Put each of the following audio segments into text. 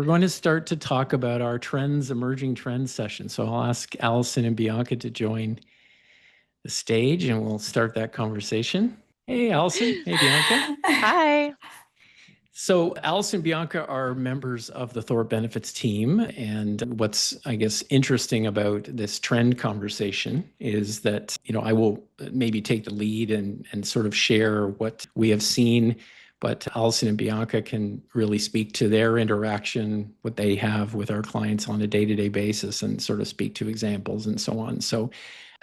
going to start to talk about our trends, emerging trends session. So I'll ask Alison and Bianca to join the stage and we'll start that conversation. Hey, Alison. Hey, Bianca. Hi. So Alison and Bianca are members of the Thorpe Benefits team. And what's, I guess, interesting about this trend conversation is that, I will maybe take the lead and sort of share what we have seen, but Alison and Bianca can really speak to their interaction, what they have with our clients on a day-to-day basis and sort of speak to examples and so on. So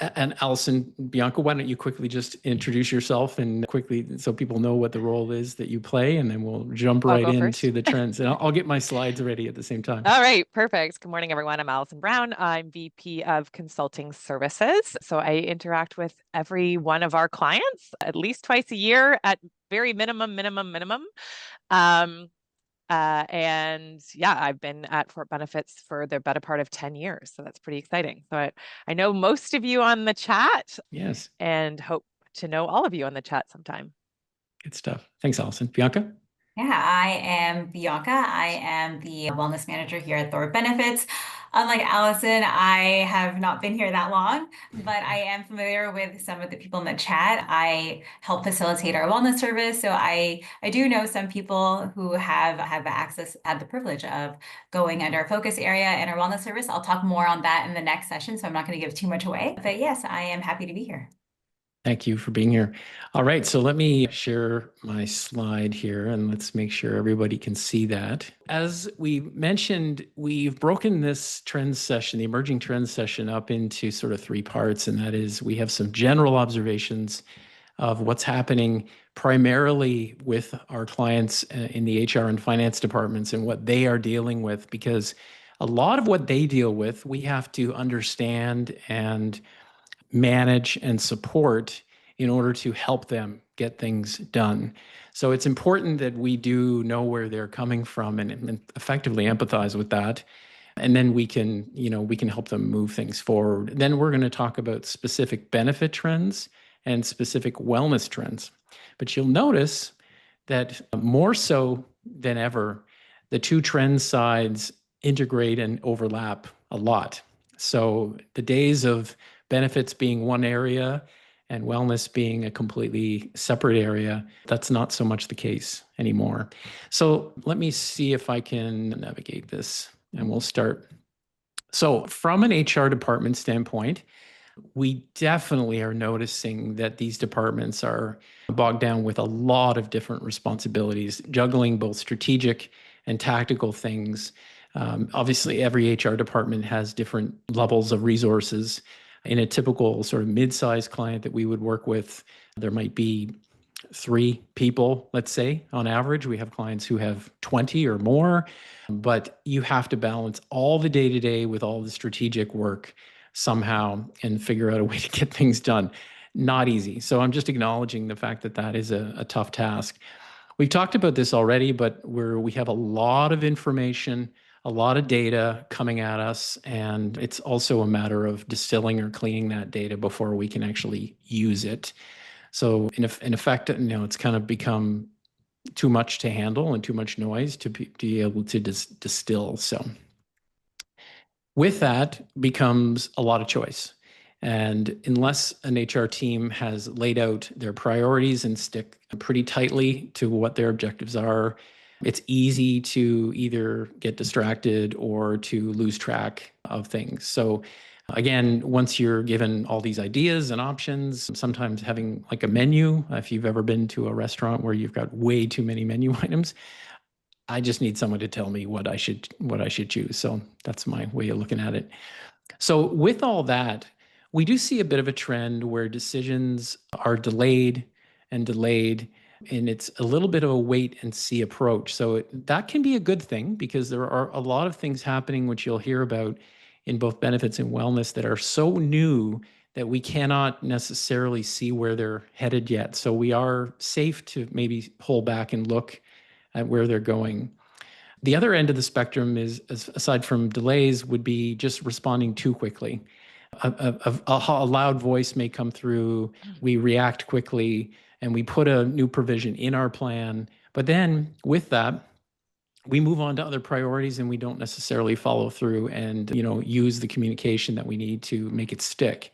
and Alison, Bianca, why don't you quickly just introduce yourself and quickly so people know what the role is that you play, and then we'll jump I'll right go into first. the trends. And I'll get my slides ready at the same time. All right, perfect. Good morning, everyone. I'm Alison Brown. I'm VP of Consulting Services. So I interact with every one of our clients at least twice a year at very minimum. And yeah, I've been at Thorpe Benefits for the better part of 10 years. So that's pretty exciting. So I know most of you on the chat. Yes. And hope to know all of you on the chat sometime. Good stuff. Thanks, Alison. Bianca? Yeah, I am Bianca. I am the wellness manager here at Thorpe Benefits. Unlike Alison, I have not been here that long, but I am familiar with some of the people in the chat. I help facilitate our wellness service. So I do know some people who have access, had the privilege of going under our focus area in our wellness service. I'll talk more on that in the next session, so I'm not going to give too much away. But yes, I am happy to be here. Thank you for being here. All right, so let me share my slide here and let's make sure everybody can see that. As we mentioned, we've broken this trend session, the emerging trend session, up into sort of three parts, and that is we have some general observations of what's happening primarily with our clients in the HR and finance departments and what they are dealing with, because a lot of what they deal with, we have to understand and manage and support in order to help them get things done. So it's important that we do know where they're coming from and effectively empathize with that. And then we can help them move things forward. Then we're going to talk about specific benefit trends and specific wellness trends. But you'll notice that more so than ever, the two trend sides integrate and overlap a lot. So the days of benefits being one area and wellness being a completely separate area, that's not so much the case anymore. So let me see if I can navigate this and we'll start. So from an HR department standpoint, we definitely are noticing that these departments are bogged down with a lot of different responsibilities, juggling both strategic and tactical things. Obviously, every HR department has different levels of resources. In a typical sort of mid-sized client that we would work with, there might be 3 people, let's say, on average. We have clients who have 20 or more, but you have to balance all the day-to-day with all the strategic work somehow and figure out a way to get things done. Not easy. So I'm just acknowledging the fact that that is a tough task. We've talked about this already, but we have a lot of information, a lot of data coming at us, and it's also a matter of distilling or cleaning that data before we can actually use it. So in effect, it's kind of become too much to handle and too much noise to be able to distill. So with that becomes a lot of choice. And unless an HR team has laid out their priorities and stick pretty tightly to what their objectives are, it's easy to either get distracted or to lose track of things. So again, once you're given all these ideas and options, sometimes having like a menu, if you've ever been to a restaurant where you've got way too many menu items, I just need someone to tell me what I should choose. So that's my way of looking at it. So with all that, we do see a bit of a trend where decisions are delayed, and it's a little bit of a wait and see approach. So that can be a good thing because there are a lot of things happening, which you'll hear about in both benefits and wellness, that are so new that we cannot necessarily see where they're headed yet. So we are safe to maybe pull back and look at where they're going. The other end of the spectrum is, aside from delays, would be just responding too quickly. A loud voice may come through, we react quickly, and we put a new provision in our plan. But then with that, we move on to other priorities and we don't necessarily follow through and, use the communication that we need to make it stick.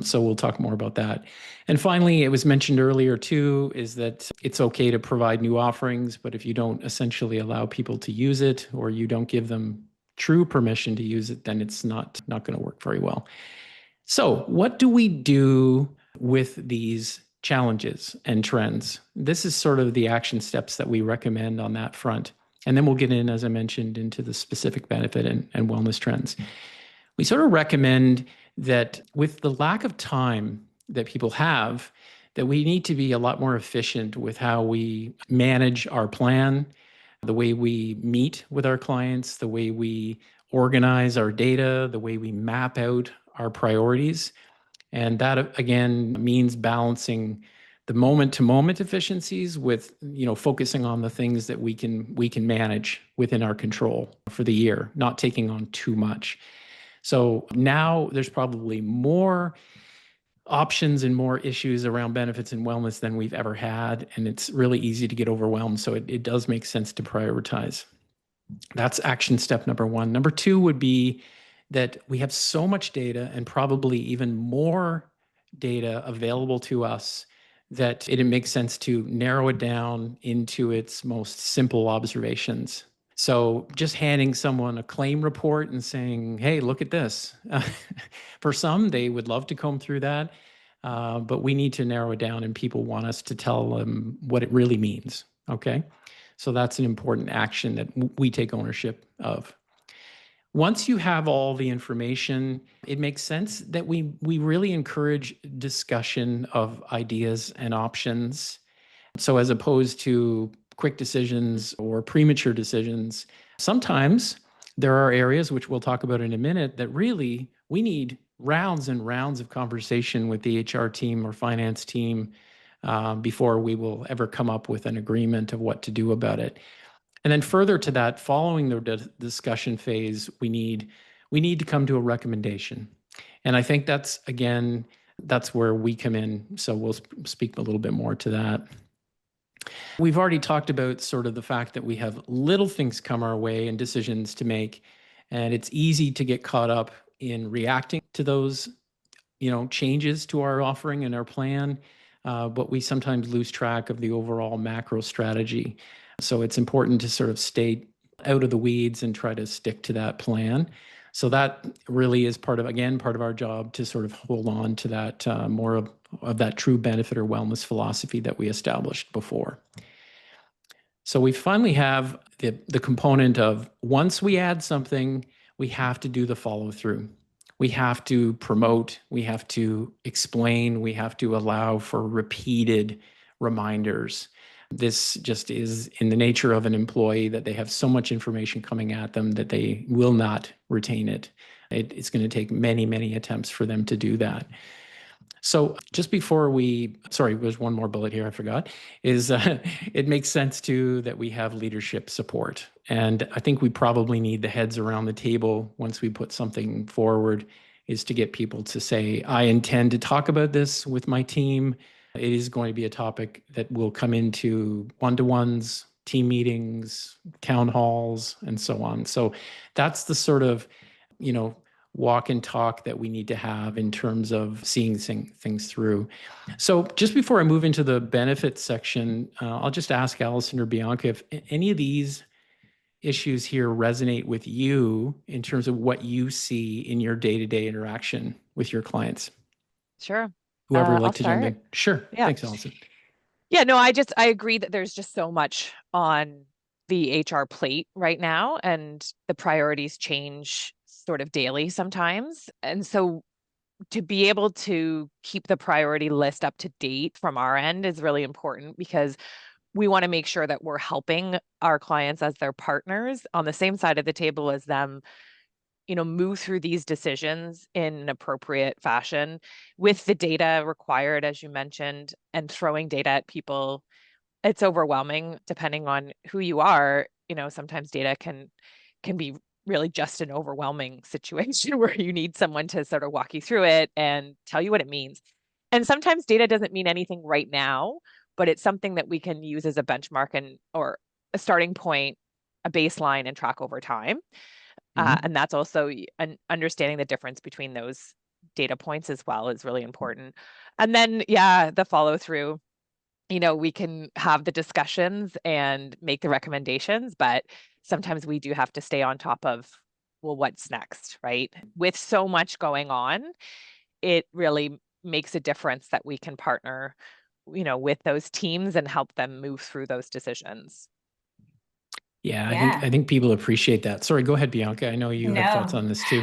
So we'll talk more about that. And finally, it was mentioned earlier too, is that it's okay to provide new offerings, but if you don't essentially allow people to use it or you don't give them true permission to use it, then it's not going to work very well. So what do we do with these challenges and trends? This is sort of the action steps that we recommend on that front. And then we'll get in, as I mentioned, into the specific benefit and wellness trends. We sort of recommend that with the lack of time that people have, that we need to be a lot more efficient with how we manage our plan, the way we meet with our clients, the way we organize our data, the way we map out our priorities. And that, again, means balancing the moment-to-moment efficiencies with, focusing on the things that we can manage within our control for the year, not taking on too much. So now there's probably more options and more issues around benefits and wellness than we've ever had, and it's really easy to get overwhelmed. So it does make sense to prioritize. That's action step number one. Number two would be that we have so much data and probably even more data available to us that it makes sense to narrow it down into its most simple observations. So just handing someone a claim report and saying, hey, look at this. For some, they would love to comb through that, but we need to narrow it down and people want us to tell them what it really means, okay? So that's an important action that we take ownership of. Once you have all the information, it makes sense that we really encourage discussion of ideas and options. So as opposed to quick decisions or premature decisions, sometimes there are areas, which we'll talk about in a minute, that really we need rounds and rounds of conversation with the HR team or finance team before we will ever come up with an agreement of what to do about it. And then further to that, following the discussion phase, we need to come to a recommendation. And I think that's where we come in. So we'll speak a little bit more to that. We've already talked about sort of the fact that we have little things come our way and decisions to make, and it's easy to get caught up in reacting to those, changes to our offering and our plan, but we sometimes lose track of the overall macro strategy. So it's important to sort of stay out of the weeds and try to stick to that plan. So that really is part of our job to sort of hold on to that more of that true benefit or wellness philosophy that we established before. So we finally have the component of once we add something, we have to do the follow through. We have to promote, we have to explain, we have to allow for repeated reminders. This just is in the nature of an employee that they have so much information coming at them that they will not retain it. It's going to take many, many attempts for them to do that. So just before there's one more bullet here I forgot, is it makes sense too that we have leadership support. And I think we probably need the heads around the table once we put something forward is to get people to say, I intend to talk about this with my team. It is going to be a topic that will come into one-to-ones, team meetings, town halls, and so on. So that's the sort of, walk and talk that we need to have in terms of seeing things through. So just before I move into the benefits section, I'll just ask Alison or Bianca if any of these issues here resonate with you in terms of what you see in your day-to-day interaction with your clients. Sure. Whoever would like I'll to jump in. start. Sure. Yeah. Thanks, Alison. Yeah, no, I agree that there's just so much on the HR plate right now, and the priorities change sort of daily sometimes. And so to be able to keep the priority list up to date from our end is really important, because we want to make sure that we're helping our clients as their partners on the same side of the table as them, move through these decisions in an appropriate fashion with the data required, as you mentioned, and throwing data at people. It's overwhelming depending on who you are. Sometimes data can be really just an overwhelming situation where you need someone to sort of walk you through it and tell you what it means. And sometimes data doesn't mean anything right now, but it's something that we can use as a benchmark or a starting point a baseline and track over time. Mhm. And that's also understanding the difference between those data points as well is really important. And then, yeah, the follow through, we can have the discussions and make the recommendations, but sometimes we do have to stay on top of, well, what's next, right? With so much going on, it really makes a difference that we can partner, with those teams and help them move through those decisions. Yeah, Yeah. I think people appreciate that. Sorry, go ahead, Bianca. I know you have thoughts No. on this too.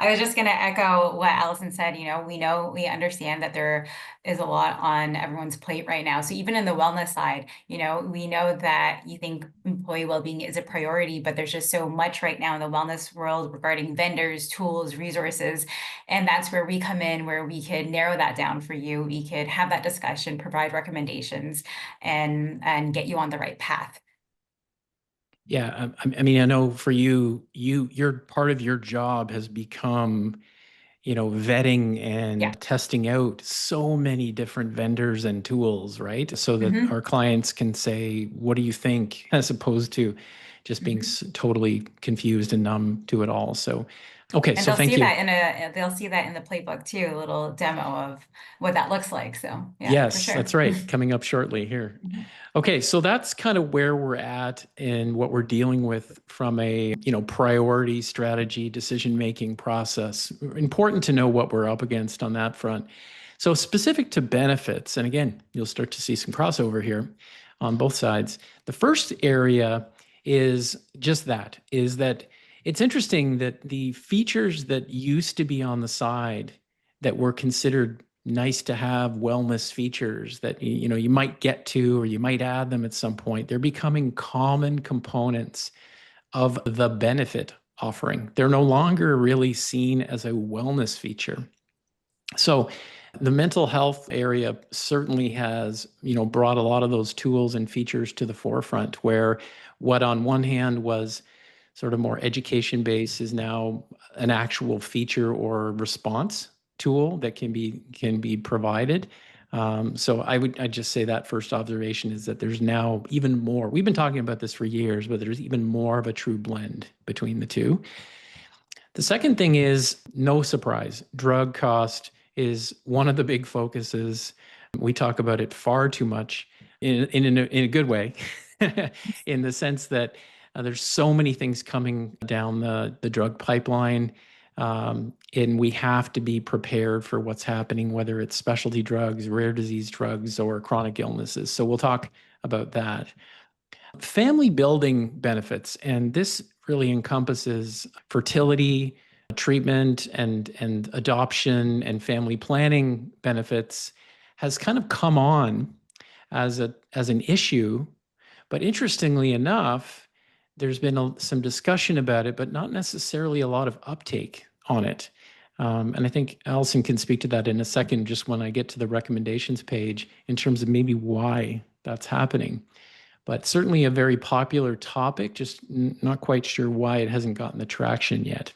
I was just going to echo what Alison said. We understand that there is a lot on everyone's plate right now. So even in the wellness side, we know that you think employee well-being is a priority, but there's just so much right now in the wellness world regarding vendors, tools, resources. And that's where we come in, where we could narrow that down for you. We could have that discussion, provide recommendations, and get you on the right path. Yeah, I mean, I know for your part of your job has become, vetting Yeah. and testing out so many different vendors and tools, right? So that Mm-hmm. our clients can say, "What do you think?" as opposed to just being totally confused and numb to it all. So, okay, And so thank you. they'll see that in the playbook too, a little demo of what that looks like. So yeah, for Yes, that's sure. right. Coming up shortly here. Mhm. Okay, so that's kind of where we're at and what we're dealing with from a, priority strategy decision-making process. Important to know what we're up against on that front. So specific to benefits, and again, you'll start to see some crossover here on both sides. The first area is just that, is that it's interesting that the features that used to be on the side that were considered nice to have wellness features that you might get to or you might add them at some point, they're becoming common components of the benefit offering. They're no longer really seen as a wellness feature. So the mental health area certainly has, brought a lot of those tools and features to the forefront, where what on one hand was sort of more education based is now an actual feature or response tool that can be provided. So I'd just say that first observation is that there's now even more. We've been talking about this for years, but there's even more of a true blend between the two. The second thing is, no surprise, drug cost is one of the big focuses. We talk about it far too much in a good way, in the sense that there's so many things coming down the drug pipeline. And we have to be prepared for what's happening, whether it's specialty drugs, rare disease drugs, or chronic illnesses. So we'll talk about that. Family building benefits, and this really encompasses fertility, treatment, and adoption and family planning benefits, has kind of come on as an issue. But interestingly enough, there's been some discussion about it, but not necessarily a lot of uptake on it. And I think Alison can speak to that in a second, just when I get to the recommendations page, in terms of maybe why that's happening. But certainly a very popular topic, just not quite sure why it hasn't gotten the traction yet.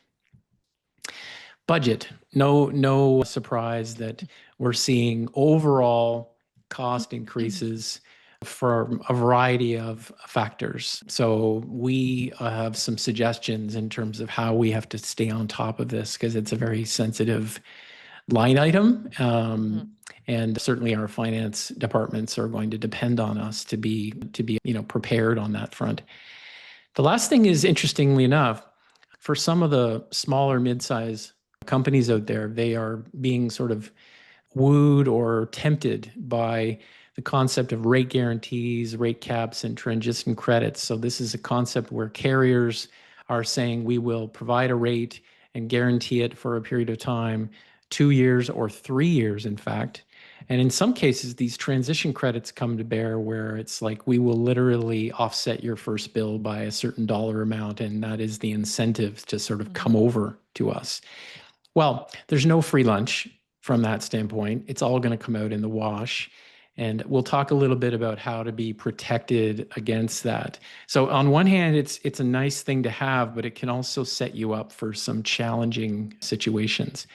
Budget, no surprise that we're seeing overall cost increases for a variety of factors. So we have some suggestions in terms of how we have to stay on top of this, because it's a very sensitive line item. And certainly our finance departments are going to depend on us to be prepared on that front. The last thing is, interestingly enough, for some of the smaller mid-size companies out there, they are being sort of wooed or tempted by the concept of rate guarantees, rate caps, and transition credits. So this is a concept where carriers are saying, we will provide a rate and guarantee it for a period of time, 2 years or 3 years, in fact. And in some cases, these transition credits come to bear, where it's like, we will literally offset your first bill by a certain dollar amount, and that is the incentive to sort of come over to us. Well, there's no free lunch from that standpoint. It's all going to come out in the wash. And we'll talk a little bit about how to be protected against that. So on one hand, it's a nice thing to have, but it can also set you up for some challenging situations.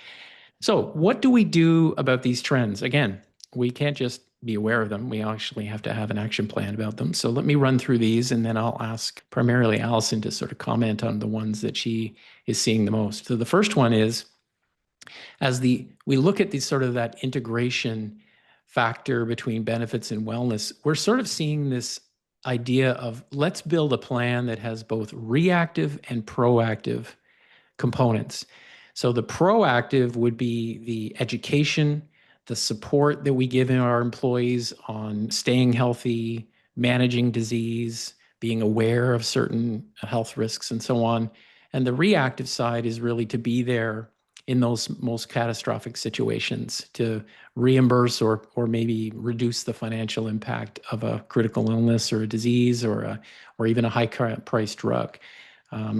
So what do we do about these trends? Again, we can't just be aware of them. We actually have to have an action plan about them. So let me run through these, and then I'll ask primarily Alison to sort of comment on the ones that she is seeing the most. So the first one is, we look at these sort of that integration factor between benefits and wellness, we're sort of seeing this idea of, let's build a plan that has both reactive and proactive components. So the proactive would be the education, the support that we give our employees on staying healthy, managing disease, being aware of certain health risks, and so on. And the reactive side is really to be there in those most catastrophic situations to reimburse or maybe reduce the financial impact of a critical illness or a disease or even a high-priced drug.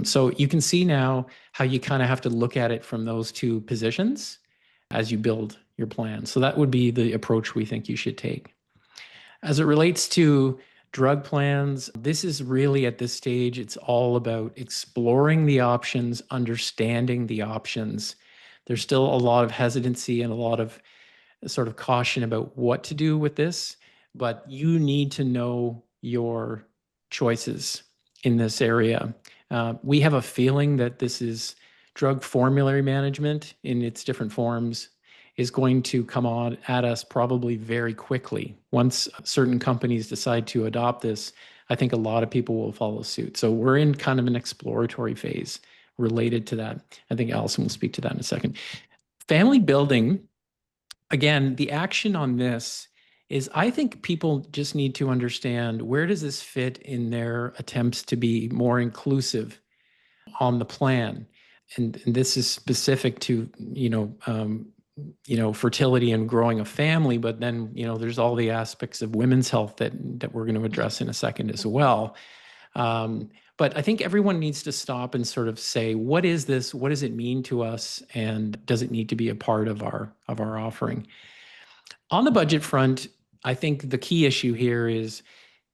So you can see now how you kind of have to look at it from those two positions as you build your plan. So that would be the approach we think you should take. As it relates to drug plans, this is really, at this stage, it's all about exploring the options, understanding the options. There's still a lot of hesitancy and a lot of sort of caution about what to do with this, but you need to know your choices in this area. We have a feeling that this is drug formulary management in its different forms is going to come on at us probably very quickly. Once certain companies decide to adopt this, I think a lot of people will follow suit. So we're in kind of an exploratory phase related to that. I think Alison will speak to that in a second. Family building, again, the action on this is, I think people just need to understand, where does this fit in their attempts to be more inclusive on the plan? And this is specific to, fertility and growing a family, but then, there's all the aspects of women's health that we're going to address in a second as well. But I think everyone needs to stop and sort of say, what is this? What does it mean to us? And does it need to be a part of our offering? On the budget front, I think the key issue here is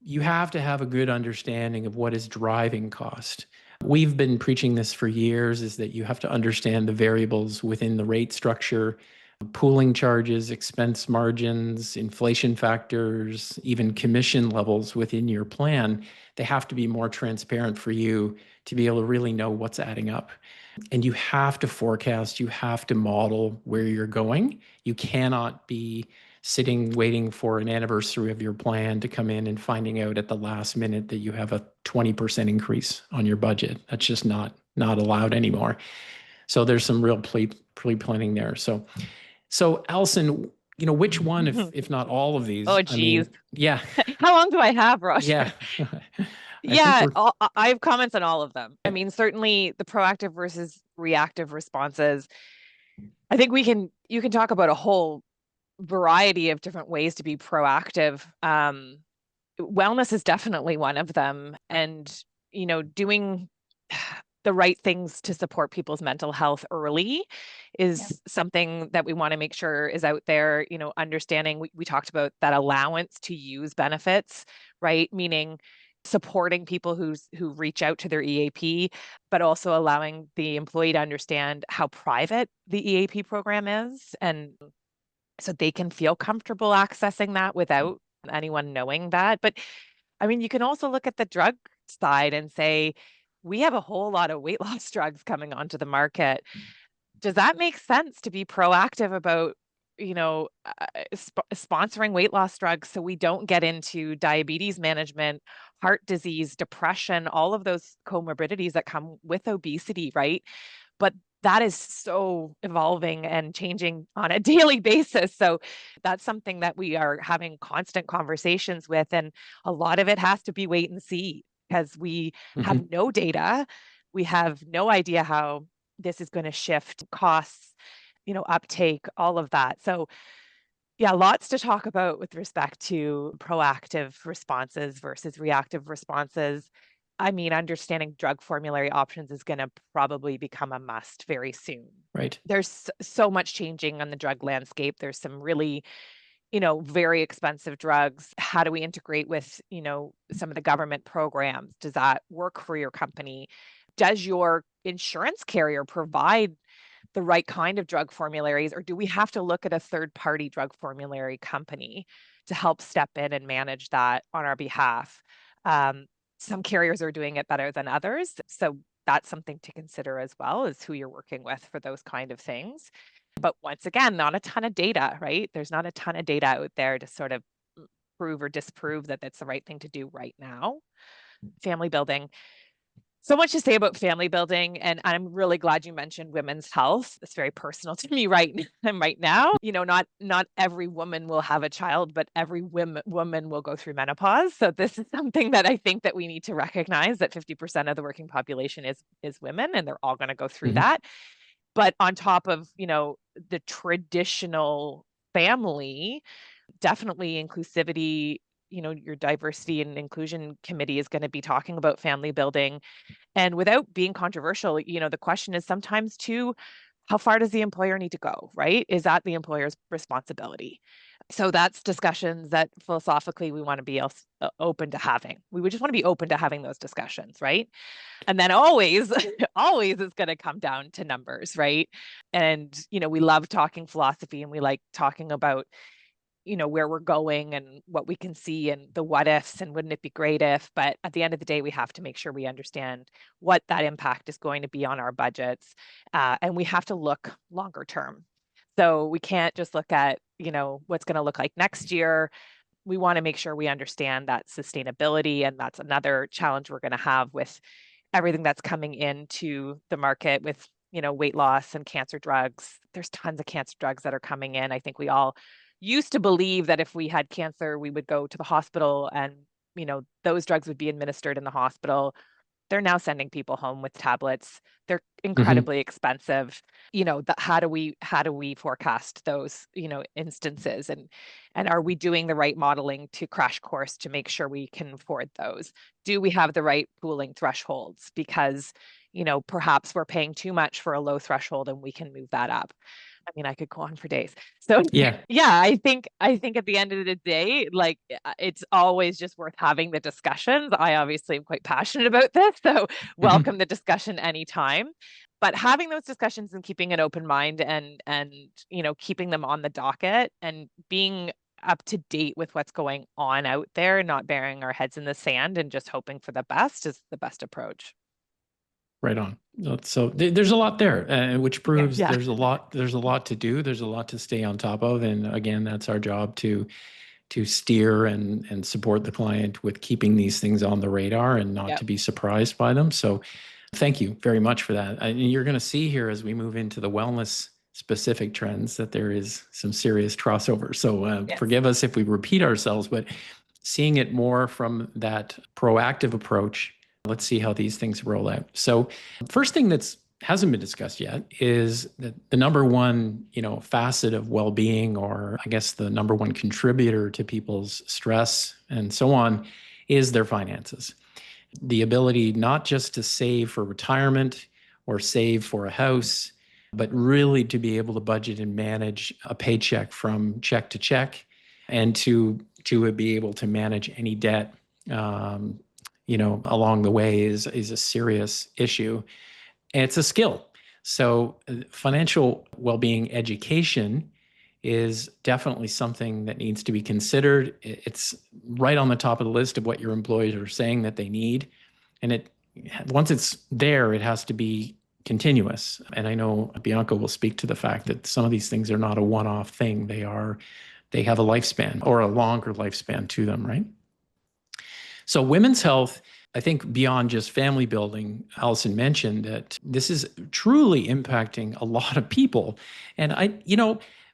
you have to have a good understanding of what is driving cost. We've been preaching this for years, is that you have to understand the variables within the rate structure, pooling charges, expense margins, inflation factors, even commission levels within your plan. They have to be more transparent for you to be able to really know what's adding up. And you have to forecast, you have to model where you're going. You cannot be sitting waiting for an anniversary of your plan to come in and finding out at the last minute that you have a 20% increase on your budget. That's just not allowed anymore. So there's some real pre-planning there. So Alison, which one, if not all of these? Oh, geez. Yeah. How long do I have, Rosh? Yeah. I have comments on all of them. I mean, certainly the proactive versus reactive responses. I think you can talk about a whole variety of different ways to be proactive. Wellness is definitely one of them. And, doing the right things to support people's mental health early is something that we want to make sure is out there. Understanding, we talked about that allowance to use benefits, right? Meaning supporting people who reach out to their EAP, but also allowing the employee to understand how private the EAP program is, and so they can feel comfortable accessing that without anyone knowing that. But I mean, you can also look at the drug side and say, we have a whole lot of weight loss drugs coming onto the market. Does that make sense to be proactive about, sponsoring weight loss drugs so we don't get into diabetes management, heart disease, depression, all of those comorbidities that come with obesity, right? But that is so evolving and changing on a daily basis. So that's something that we are having constant conversations with. And a lot of it has to be wait and see, because we have no data. We have no idea how this is going to shift costs, uptake, all of that. So yeah, lots to talk about with respect to proactive responses versus reactive responses. I mean, understanding drug formulary options is going to probably become a must very soon. Right. There's so much changing on the drug landscape. There's some really, very expensive drugs. How do we integrate with, some of the government programs? Does that work for your company? Does your insurance carrier provide the right kind of drug formularies, or do we have to look at a third-party drug formulary company to help step in and manage that on our behalf? Some carriers are doing it better than others. So that's something to consider as well, is who you're working with for those kind of things. But once again, not a ton of data, right? There's not a ton of data out there to sort of prove or disprove that that's the right thing to do right now. Family building. So much to say about family building, and I'm really glad you mentioned women's health. It's very personal to me right now. You know, not every woman will have a child, but every woman will go through menopause. So this is something that I think that we need to recognize, that 50% of the working population is women, and they're all going to go through that. But on top of, you know, the traditional family, definitely inclusivity, you know, your diversity and inclusion committee is going to be talking about family building. And without being controversial, you know, the question is sometimes too, how far does the employer need to go, right? Is that the employer's responsibility? So that's discussions that philosophically we want to be open to having. We would just want to be open to having those discussions, right? And then always, always is going to come down to numbers, right? And, you know, we love talking philosophy, and we like talking about, you know, where we're going and what we can see and the what ifs and wouldn't it be great if, but at the end of the day, we have to make sure we understand what that impact is going to be on our budgets. And we have to look longer term. So we can't just look at, you know, what's going to look like next year. We want to make sure we understand that sustainability. And that's another challenge we're going to have with everything that's coming into the market with, you know, weight loss and cancer drugs. There's tons of cancer drugs that are coming in. I think we all used to believe that if we had cancer, we would go to the hospital and, you know, those drugs would be administered in the hospital. They're now sending people home with tablets. They're incredibly expensive. You know, how do we forecast those, you know, instances, and are we doing the right modeling to crash course to make sure we can afford those? Do we have the right pooling thresholds? Because, you know, perhaps we're paying too much for a low threshold and we can move that up. I mean, I could go on for days. So yeah, I think at the end of the day, like, it's always just worth having the discussions. I obviously am quite passionate about this, so welcome the discussion anytime. But having those discussions and keeping an open mind and you know, keeping them on the docket and being up to date with what's going on out there, not burying our heads in the sand and just hoping for the best is the best approach. Right on. So there's a lot there, which proves there's a lot to do. There's a lot to stay on top of. And again, that's our job to steer and support the client with keeping these things on the radar and not to be surprised by them. So thank you very much for that. And you're going to see here as we move into the wellness specific trends that there is some serious crossover. So forgive us if we repeat ourselves, but seeing it more from that proactive approach. Let's see how these things roll out. So first thing that's hasn't been discussed yet is that the number one, you know, facet of well-being, or I guess the number one contributor to people's stress and so on, is their finances. The ability not just to save for retirement or save for a house, but really to be able to budget and manage a paycheck from check to check, and to be able to manage any debt you know, along the way is a serious issue. And it's a skill. So financial well-being education is definitely something that needs to be considered. It's right on the top of the list of what your employees are saying that they need. And once it's there, it has to be continuous. And I know Bianca will speak to the fact that some of these things are not a one-off thing. They have a lifespan, or a longer lifespan to them, right? So women's health, I think beyond just family building, Alison mentioned that this is truly impacting a lot of people. And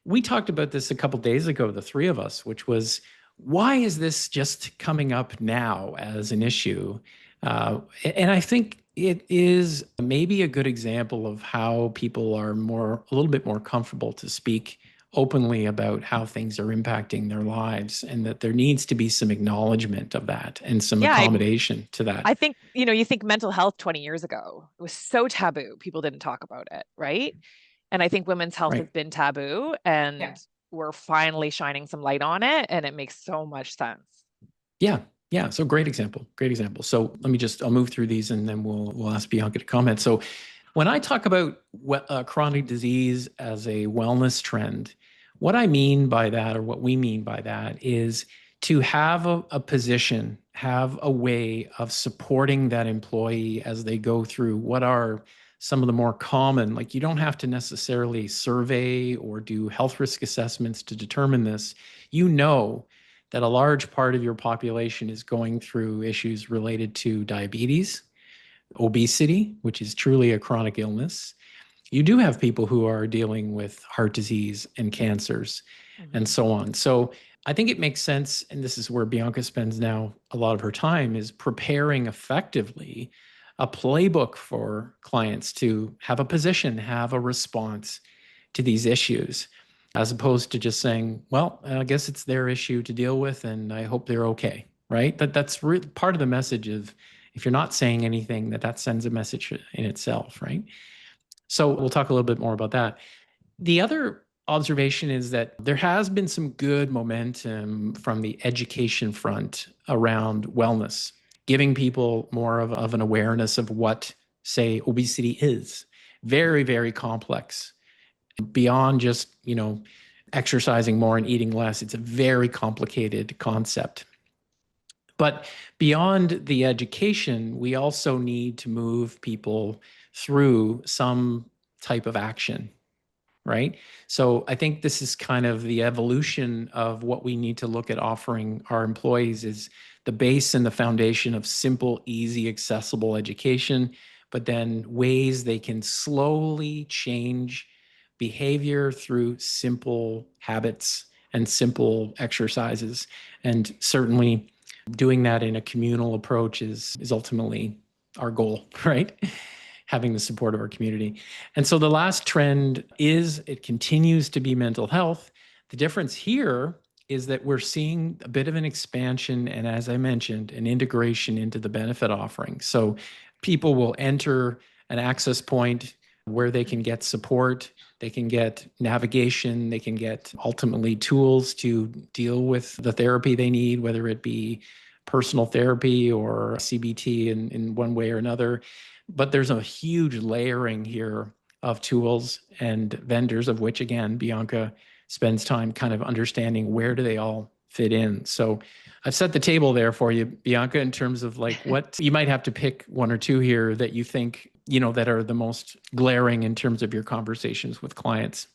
we talked about this a couple of days ago, the three of us, which was, why is this just coming up now as an issue? And I think it is maybe a good example of how people are a little bit more comfortable to speak openly about how things are impacting their lives, and that there needs to be some acknowledgement of that and some accommodation to that. I think, you know, you think mental health 20 years ago, it was so taboo. People didn't talk about it, right? And I think women's health has been taboo, and we're finally shining some light on it, and it makes so much sense. Yeah. So great example. So I'll move through these, and then we'll ask Bianca to comment. So When I talk about chronic disease as a wellness trend, what I mean by that, or what we mean by that, is to have a position, have a way of supporting that employee as they go through what are some of the more common, like you don't have to necessarily survey or do health risk assessments to determine this. You know that a large part of your population is going through issues related to diabetes, obesity, which is truly a chronic illness. You do have people who are dealing with heart disease and cancers and so on. So I think it makes sense, and this is where Bianca spends now a lot of her time, is preparing effectively a playbook for clients to have a position, have a response to these issues, as opposed to just saying, well, I guess it's their issue to deal with, and I hope they're okay, right? That's part of the message of, if you're not saying anything, that sends a message in itself, right? So we'll talk a little bit more about that. The other observation is that there has been some good momentum from the education front around wellness, giving people more of an awareness of what, say, obesity is. Very, very complex. Beyond just, exercising more and eating less, it's a very complicated concept. But beyond the education, we also need to move people through some type of action, right? So I think this is kind of the evolution of what we need to look at offering our employees, is the base and the foundation of simple, easy, accessible education, but then ways they can slowly change behavior through simple habits and simple exercises. And certainly doing that in a communal approach is ultimately our goal, right? Having the support of our community. And so the last trend is, it continues to be mental health. The difference here is that we're seeing a bit of an expansion, and as I mentioned, an integration into the benefit offering. So people will enter an access point where they can get support, they can get navigation, they can get ultimately tools to deal with the therapy they need, whether it be personal therapy or CBT in one way or another. But there's a huge layering here of tools and vendors, of which, again, Bianca spends time kind of understanding where do they all fit in. So I've set the table there for you, Bianca, in terms of like what you might have to pick one or two here that you think, that are the most glaring in terms of your conversations with clients.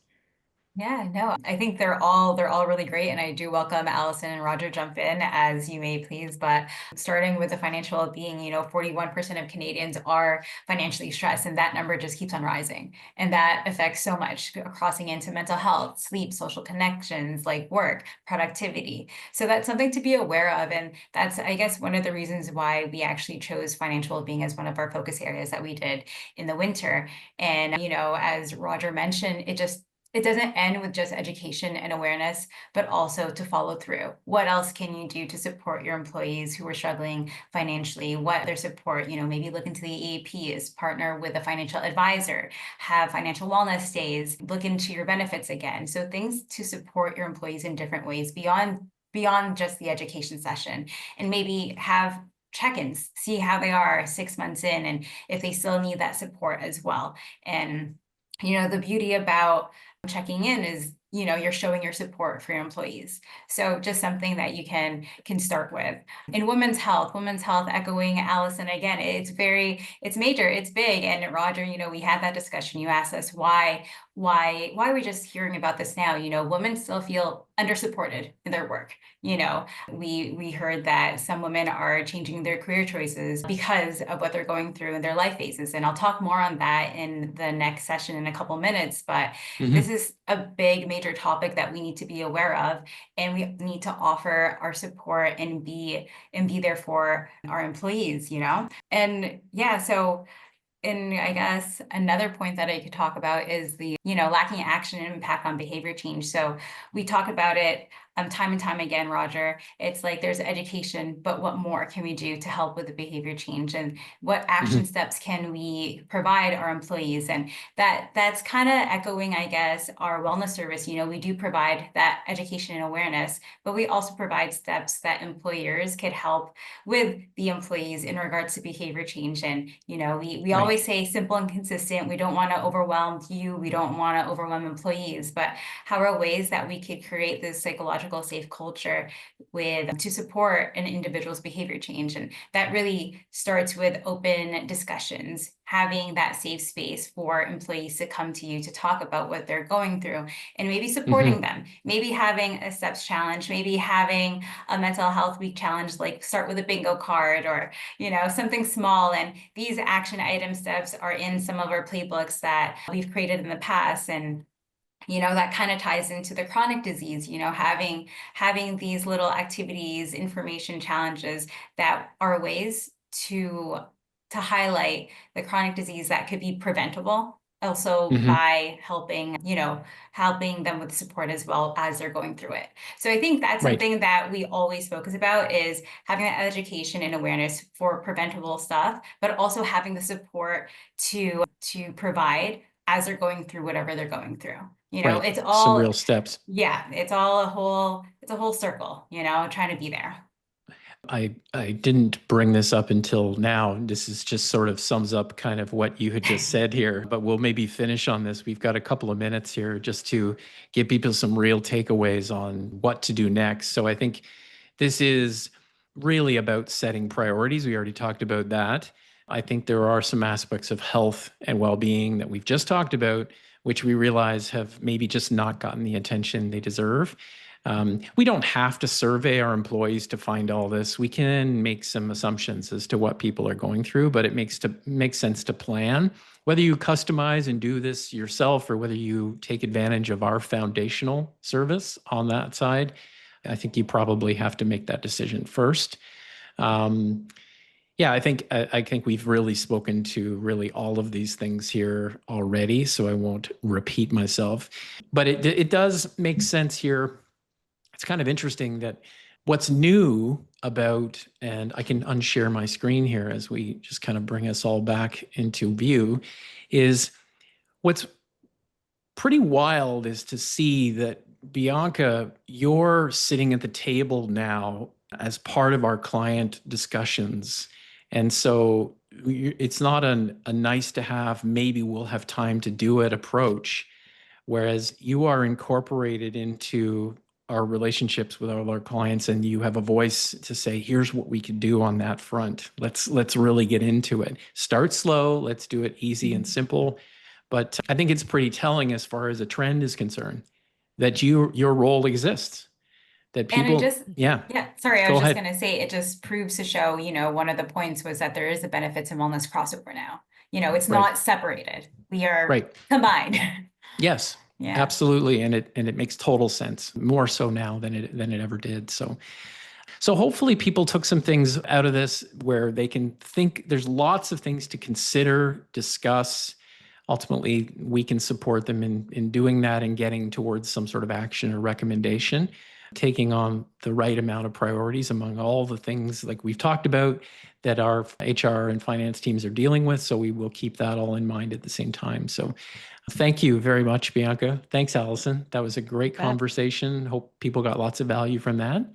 Yeah, no, I think they're all really great. And I do welcome Alison and Roger jump in as you may please. But starting with the financial well-being, 41% of Canadians are financially stressed, and that number just keeps on rising. And that affects so much, crossing into mental health, sleep, social connections, like work, productivity. So that's something to be aware of. And that's, I guess, one of the reasons why we actually chose financial well-being as one of our focus areas that we did in the winter. And, as Roger mentioned, it doesn't end with just education and awareness, but also to follow through. What else can you do to support your employees who are struggling financially? What their support, maybe look into the EAPs, partner with a financial advisor, have financial wellness days, look into your benefits again. So things to support your employees in different ways beyond just the education session, and maybe have check-ins, see how they are 6 months in, and if they still need that support as well. And the beauty about checking in is, you're showing your support for your employees. So just something that you can start with. In women's health, echoing Alison again, it's major, it's big. And Roger, we had that discussion. You asked us why are we just hearing about this now? Women still feel undersupported in their work. We heard that some women are changing their career choices because of what they're going through in their life phases. And I'll talk more on that in the next session in a couple minutes, but this is a big major topic that we need to be aware of, and we need to offer our support and be there for our employees, And yeah, so and I guess another point that I could talk about is the, lacking action and impact on behavior change. So we talk about it time and time again, Roger, it's like there's education, but what more can we do to help with the behavior change, and what action steps can we provide our employees? And that's kind of echoing, I guess, our wellness service. You know, we do provide that education and awareness, but we also provide steps that employers could help with the employees in regards to behavior change. And, you know, we always say simple and consistent. We don't want to overwhelm you. We don't want to overwhelm employees, but how are ways that we could create this psychological safe culture to support an individual's behavior change? And that really starts with open discussions, having that safe space for employees to come to you to talk about what they're going through, and maybe supporting them, maybe having a steps challenge, maybe having a mental health week challenge, like start with a bingo card, or, you know, something small. And these action item steps are in some of our playbooks that we've created in the past. And you know, that kind of ties into the chronic disease, you know, having these little activities, information challenges that are ways to highlight the chronic disease that could be preventable, also by helping them with support as well as they're going through it. So I think that's something that we always focus about, is having that education and awareness for preventable stuff, but also having the support to provide as they're going through whatever they're going through. You know, it's all some real steps. Yeah, it's all it's a whole circle, you know, trying to be there. I didn't bring this up until now. This is just sort of sums up kind of what you had just said here, but we'll maybe finish on this. We've got a couple of minutes here just to give people some real takeaways on what to do next. So I think this is really about setting priorities. We already talked about that. I think there are some aspects of health and well-being that we've just talked about, which we realize have maybe just not gotten the attention they deserve. We don't have to survey our employees to find all this. We can make some assumptions as to what people are going through, but it makes sense to plan. Whether you customize and do this yourself, or whether you take advantage of our foundational service on that side, I think you probably have to make that decision first. Yeah, I think we've really spoken to really all of these things here already, so I won't repeat myself. But it does make sense here. It's kind of interesting that what's new about, and I can unshare my screen here as we just kind of bring us all back into view, is what's pretty wild is to see that, Bianca, you're sitting at the table now as part of our client discussions. And so it's not a nice to have, maybe we'll have time to do it approach, whereas you are incorporated into our relationships with all our clients, and you have a voice to say, here's what we can do on that front. Let's really get into it. Start slow. Let's do it easy and simple. But I think it's pretty telling as far as a trend is concerned that your role exists. That people, and it just, yeah. Sorry, I Go was just ahead. going to say, it just proves to show, you know, one of the points was that there is a benefits and wellness crossover now. You know, it's not separated. We are combined. Yes, absolutely. And it makes total sense, more so now than it ever did. So hopefully people took some things out of this where they can think there's lots of things to consider, discuss. Ultimately, we can support them in doing that and getting towards some sort of action or recommendation, taking on the right amount of priorities among all the things like we've talked about that our HR and finance teams are dealing with. So we will keep that all in mind at the same time. So thank you very much, Bianca. Thanks, Alison. That was a great conversation. Hope people got lots of value from that.